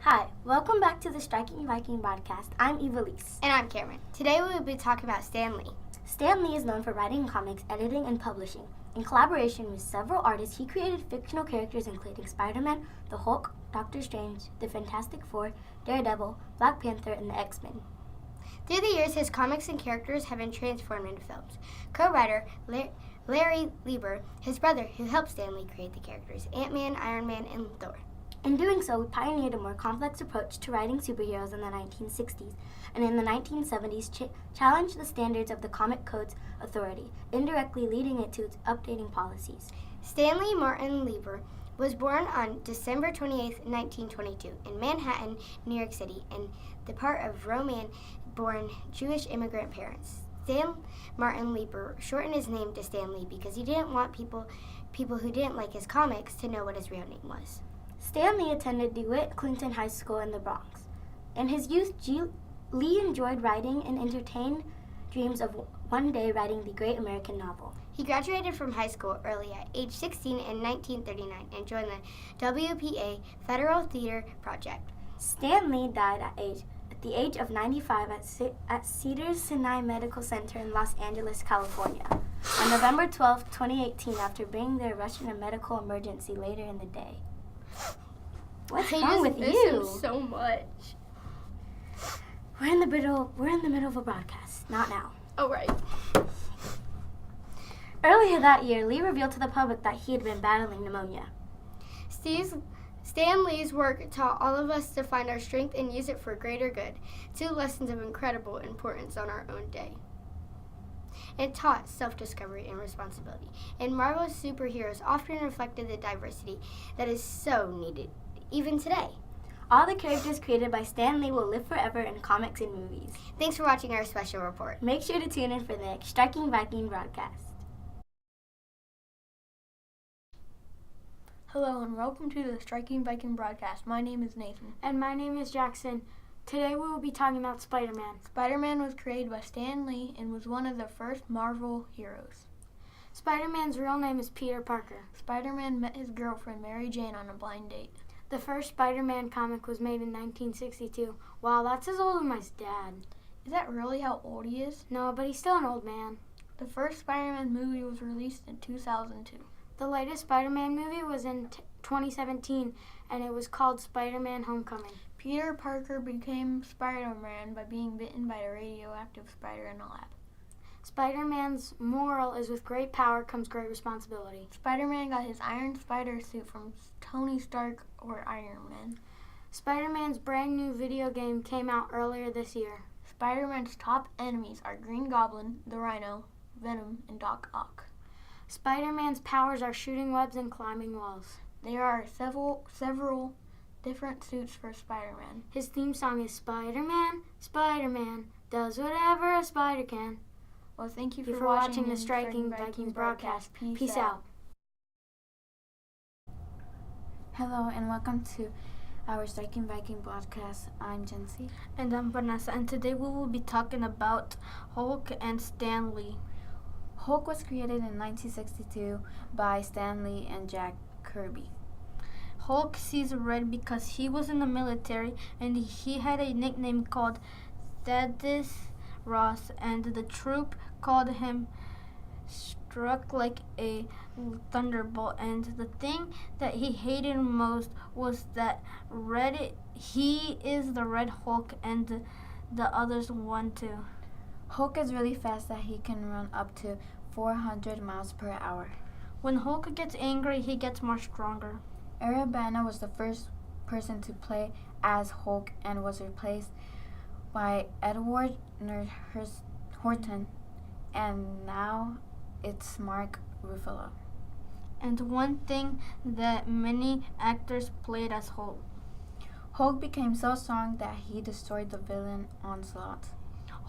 Hi, welcome back to the Striking Viking podcast. I'm Evelise. And I'm Cameron. Today we will be talking about Stan Lee. Stan Lee is known for writing comics, editing, and publishing. In collaboration with several artists, he created fictional characters including Spider-Man, the Hulk, Doctor Strange, the Fantastic Four, Daredevil, Black Panther, and the X-Men. Through the years, his comics and characters have been transformed into films. Co-writer Larry Lieber, his brother who helped Stan Lee create the characters, Ant-Man, Iron Man, and Thor. In doing so, he pioneered a more complex approach to writing superheroes in the 1960s, and in the 1970s challenged the standards of the Comic Code's authority, indirectly leading it to its updating policies. Stanley Martin Lieber was born on December 28, 1922, in Manhattan, New York City, and the part of Romanian-born Jewish immigrant parents. Stan Martin Lieber shortened his name to Stan Lee because he didn't want people who didn't like his comics to know what his real name was. Stan Lee attended DeWitt Clinton High School in the Bronx. In his youth, Lee enjoyed writing and entertained dreams of one day writing the great American novel. He graduated from high school early at age 16 in 1939 and joined the WPA Federal Theater Project. Stan Lee died at the age of 95 at Cedars-Sinai Medical Center in Los Angeles, California, on November 12, 2018, after being there rushed in a medical emergency later in the day. What's wrong with you? So much. We're in the middle of a broadcast, not now. Oh, right. Earlier that year, Lee revealed to the public that he had been battling pneumonia. Stan Lee's work taught all of us to find our strength and use it for greater good. 2 lessons of incredible importance on our own day. It taught self-discovery and responsibility, and Marvel's superheroes often reflected the diversity that is so needed, even today. All the characters created by Stan Lee will live forever in comics and movies. Thanks for watching our special report. Make sure to tune in for the next Striking Viking broadcast. Hello and welcome to the Striking Viking broadcast. My name is Nathan. And my name is Jackson. Today we will be talking about Spider-Man. Spider-Man was created by Stan Lee and was one of the first Marvel heroes. Spider-Man's real name is Peter Parker. Spider-Man met his girlfriend Mary Jane on a blind date. The first Spider-Man comic was made in 1962. Wow, that's as old as my dad. Is that really how old he is? No, but he's still an old man. The first Spider-Man movie was released in 2002. The latest Spider-Man movie was in 2017, and it was called Spider-Man Homecoming. Peter Parker became Spider-Man by being bitten by a radioactive spider in a lab. Spider-Man's moral is with great power comes great responsibility. Spider-Man got his Iron Spider suit from Tony Stark or Iron Man. Spider-Man's brand new video game came out earlier this year. Spider-Man's top enemies are Green Goblin, the Rhino, Venom, and Doc Ock. Spider-Man's powers are shooting webs and climbing walls. There are several different suits for Spider-Man. His theme song is Spider-Man, Spider-Man, does whatever a spider can. Well, thank you for watching the Striking Vikings broadcast. Peace out. Hello and welcome to our Striking Viking broadcast. I'm Jency. And I'm Vanessa, and today we will be talking about Hulk and Stan Lee. Hulk was created in 1962 by Stan Lee and Jack Kirby. Hulk sees red because he was in the military and he had a nickname called Thaddeus Ross, and the troop called him Struck Like a Thunderbolt. And the thing that he hated most was that he is the Red Hulk and the others won too. Hulk is really fast that he can run up to 400 miles per hour. When Hulk gets angry, he gets more stronger. Eric Bana was the first person to play as Hulk and was replaced by Edward Horton, and now it's Mark Ruffalo. And one thing that many actors played as Hulk. Hulk became so strong that he destroyed the villain Onslaught.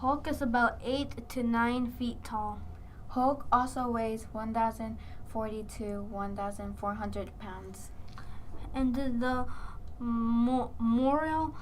Hulk is about 8 to 9 feet tall. Hulk also weighs 1,040 to 1,400 pounds. And the moral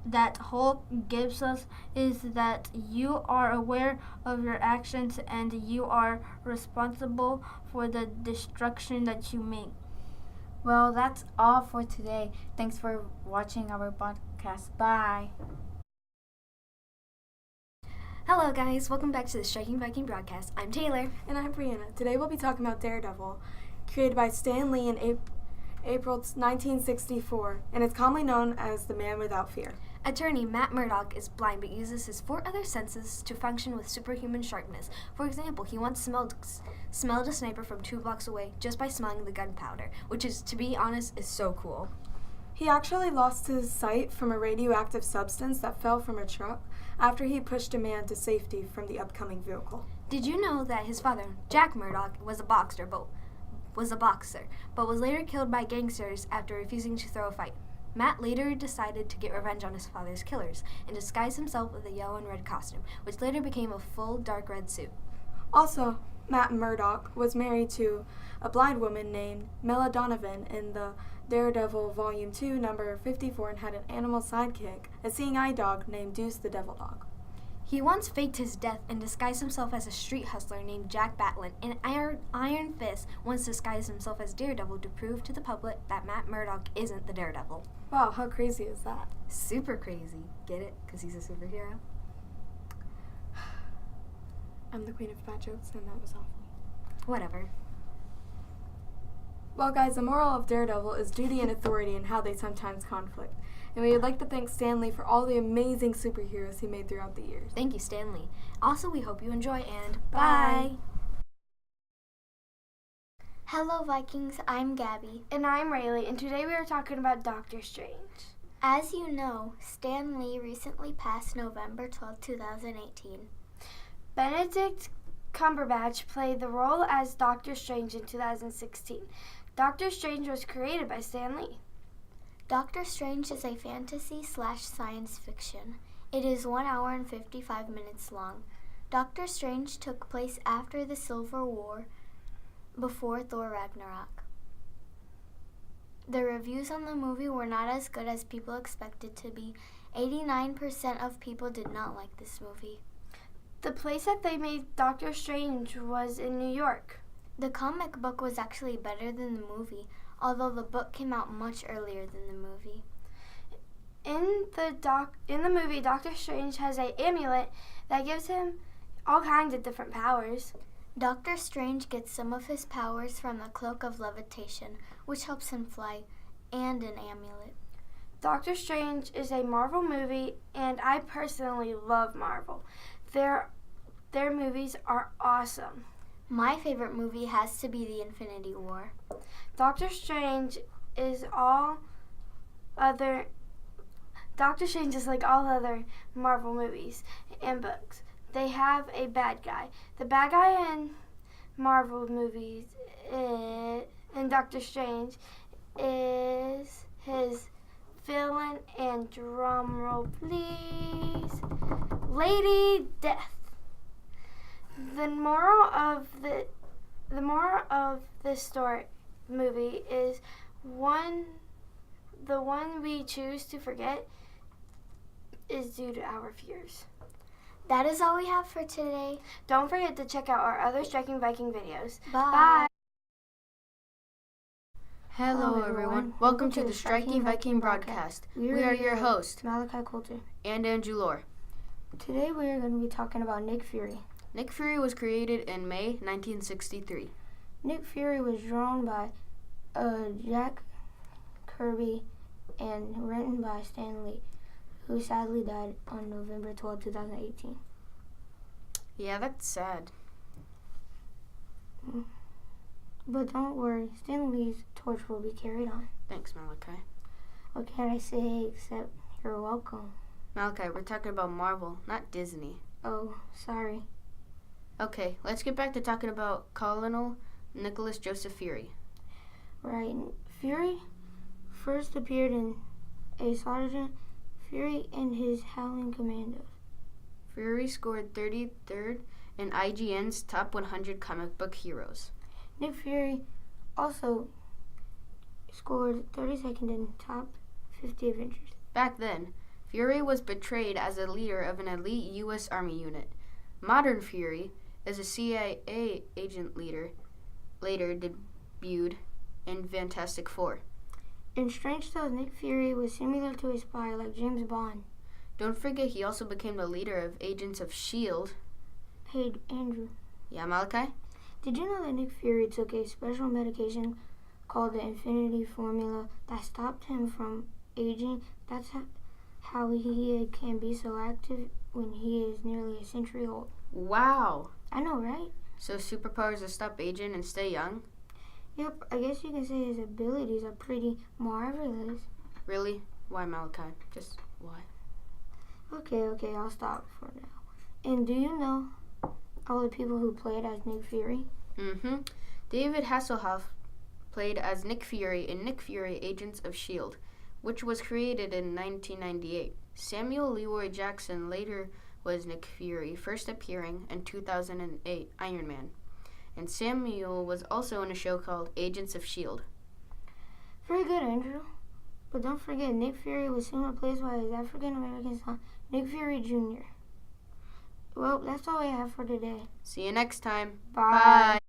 that Hulk gives us is that you are aware of your actions and you are responsible for the destruction that you make. Well, that's all for today. Thanks for watching our podcast. Bye. Hello guys, welcome back to the Striking Viking broadcast. I'm Taylor. And I'm Brianna. Today we'll be talking about Daredevil, created by Stan Lee in April 1964, and it's commonly known as the Man Without Fear. Attorney Matt Murdock is blind but uses his 4 other senses to function with superhuman sharpness. For example, he once smelled a sniper from 2 blocks away just by smelling the gunpowder, which is, to be honest, is so cool. He actually lost his sight from a radioactive substance that fell from a truck after he pushed a man to safety from the upcoming vehicle. Did you know that his father, Jack Murdock, was a boxer, but was later killed by gangsters after refusing to throw a fight? Matt later decided to get revenge on his father's killers and disguised himself with a yellow and red costume, which later became a full dark red suit. Also, Matt Murdock was married to a blind woman named Mela Donovan in the Daredevil Volume 2, number 54, and had an animal sidekick, a seeing-eye dog named Deuce the Devil Dog. He once faked his death and disguised himself as a street hustler named Jack Batlin, and Iron Fist once disguised himself as Daredevil to prove to the public that Matt Murdock isn't the Daredevil. Wow, how crazy is that? Super crazy. Get it? Because he's a superhero? I'm the queen of bad jokes, and that was awful. Whatever. Well, guys, the moral of Daredevil is duty and authority and how they sometimes conflict. And we would like to thank Stan Lee for all the amazing superheroes he made throughout the years. Thank you, Stanley. Also, we hope you enjoy, and Bye. bye. Hello, Vikings. I'm Gabby. And I'm Rayleigh, and today we are talking about Doctor Strange. As you know, Stan Lee recently passed November 12, 2018. Benedict Cumberbatch played the role as Doctor Strange in 2016. Doctor Strange was created by Stan Lee. Doctor Strange is a fantasy/science fiction. It is 1 hour and 55 minutes long. Doctor Strange took place after the Civil War, before Thor Ragnarok. The reviews on the movie were not as good as people expected to be. 89% of people did not like this movie. The place that they made Doctor Strange was in New York. The comic book was actually better than the movie, although the book came out much earlier than the movie. In the movie, Doctor Strange has an amulet that gives him all kinds of different powers. Doctor Strange gets some of his powers from the Cloak of Levitation, which helps him fly, and an amulet. Doctor Strange is a Marvel movie, and I personally love Marvel. Their movies are awesome. My favorite movie has to be The Infinity War. Doctor Strange is like all other Marvel movies and books. They have a bad guy. The bad guy in Marvel movies in Doctor Strange is his villain, and drumroll please, Lady Death. The moral of this movie is the one we choose to forget is due to our fears. That is all we have for today. Don't forget to check out our other Striking Viking videos. Bye. Bye. Hello everyone. Welcome to the Striking Viking broadcast. We are your hosts, Malachi Coulter. and Andrew Lore. Today we are going to be talking about Nick Fury. Nick Fury was created in May 1963. Nick Fury was drawn by Jack Kirby and written by Stan Lee, who sadly died on November 12, 2018. Yeah, that's sad. But don't worry, Stan Lee's torch will be carried on. Thanks, Malachi. What can I say except you're welcome? Malachi, we're talking about Marvel, not Disney. Oh, sorry. Okay, let's get back to talking about Colonel Nicholas Joseph Fury. Right. Fury first appeared in a Sergeant Fury and his Howling Commandos. Fury scored 33rd in IGN's Top 100 Comic Book Heroes. Nick Fury also scored 32nd in Top 50 Avengers. Back then, Fury was portrayed as a leader of an elite U.S. Army unit. Modern Fury is a CIA agent later debuted in Fantastic Four. In Strange Tales, Nick Fury was similar to a spy like James Bond. Don't forget he also became the leader of Agents of S.H.I.E.L.D. Hey, Andrew, Yeah, Malachi? did you know that Nick Fury took a special medication called the Infinity Formula that stopped him from aging? That's how he can be so active when he is nearly a century old. Wow. I know, right? So superpowers to stop aging and stay young? Yep, I guess you can say his abilities are pretty marvelous. Really? Why, Malachi? Just why? Okay, I'll stop for now. And do you know all the people who played as Nick Fury? Mm-hmm. David Hasselhoff played as Nick Fury in Nick Fury Agents of S.H.I.E.L.D., which was created in 1998. Samuel Leroy Jackson later was Nick Fury, first appearing in 2008 Iron Man. And Samuel was also in a show called Agents of S.H.I.E.L.D. Very good, Andrew. But don't forget, Nick Fury was soon replaced by his African-American son, Nick Fury Jr. Well, that's all I have for today. See you next time. Bye.